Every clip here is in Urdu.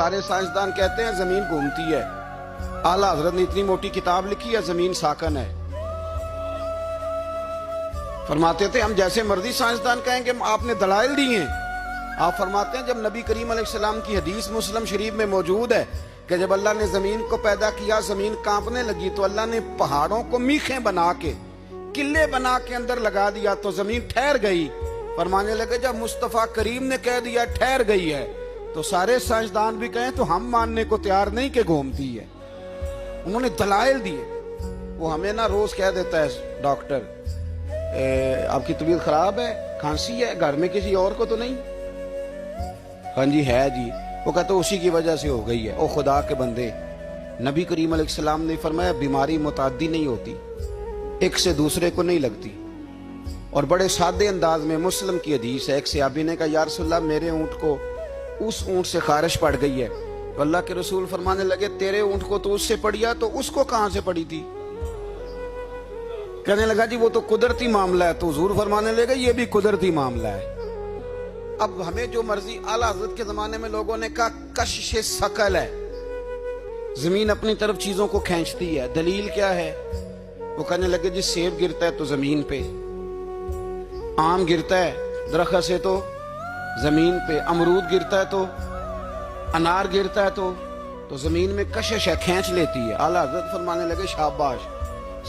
سارے سائنسدان کہتے ہیں زمین گھومتی ہے. اعلیٰ حضرت نے اتنی موٹی کتاب لکھی ہے زمین ساکن ہے. فرماتے تھے ہم جیسے مرضی سائنسدان کہیں گے آپ نے دلائل دی ہیں. آپ فرماتے ہیں جب نبی کریم علیہ السلام کی حدیث مسلم شریف میں موجود ہے کہ جب اللہ نے زمین کو پیدا کیا زمین کانپنے لگی تو اللہ نے پہاڑوں کو میخیں بنا کے قلعے بنا کے اندر لگا دیا تو زمین ٹھہر گئی. فرمانے لگے جب مصطفیٰ کریم نے کہہ دیا ٹھہر گئی ہے تو سارے سائنسدان بھی کہیں تو ہم ماننے کو تیار نہیں کہ گھومتی ہے. انہوں نے دلائل دیے. وہ ہمیں نہ روز کہہ دیتا ہے ڈاکٹر آپ کی طبیعت خراب ہے, کھانسی ہے, گھر میں کسی اور کو تو نہیں؟ ہاں جی ہے جی. وہ کہتے اسی کی وجہ سے ہو گئی ہے. او خدا کے بندے, نبی کریم علیہ السلام نے فرمایا بیماری متعدی نہیں ہوتی, ایک سے دوسرے کو نہیں لگتی. اور بڑے سادے انداز میں مسلم کی حدیث ہے. ایک صحابی نے کہا یا رسول اللہ میرے اونٹ کو اس اونٹ سے خارش پڑ گئی ہے. تو اللہ کے رسول فرمانے لگے تیرے اونٹ کو تو اس سے پڑی ہے تو اس کو کہاں سے پڑی تھی؟ کہنے لگا جی وہ تو قدرتی معاملہ ہے. تو حضور فرمانے لگے یہ بھی قدرتی معاملہ ہے. اب ہمیں جو مرضی, اعلیٰ حضرت کے زمانے میں لوگوں نے کہا کشش ثقل ہے, زمین اپنی طرف چیزوں کو کھینچتی ہے. دلیل کیا ہے؟ وہ کہنے لگے جی سیب گرتا ہے تو زمین پہ, آم گرتا ہے درخت سے تو زمین پہ, امرود گرتا ہے تو انار گرتا ہے تو زمین میں کشش ہے, کھینچ لیتی ہے. اعلیٰ حضرت فرمانے لگے شاباش,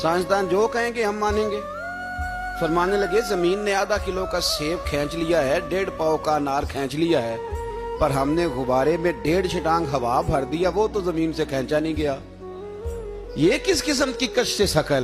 سائنسدان جو کہیں گے ہم مانیں گے. فرمانے لگے زمین نے آدھا کلو کا سیب کھینچ لیا ہے, 1.5 پاؤ کا انار کھینچ لیا ہے, پر ہم نے غبارے میں 1.5 چھٹانگ ہوا بھر دیا, وہ تو زمین سے کھینچا نہیں گیا. یہ کس قسم کی کشش ثقل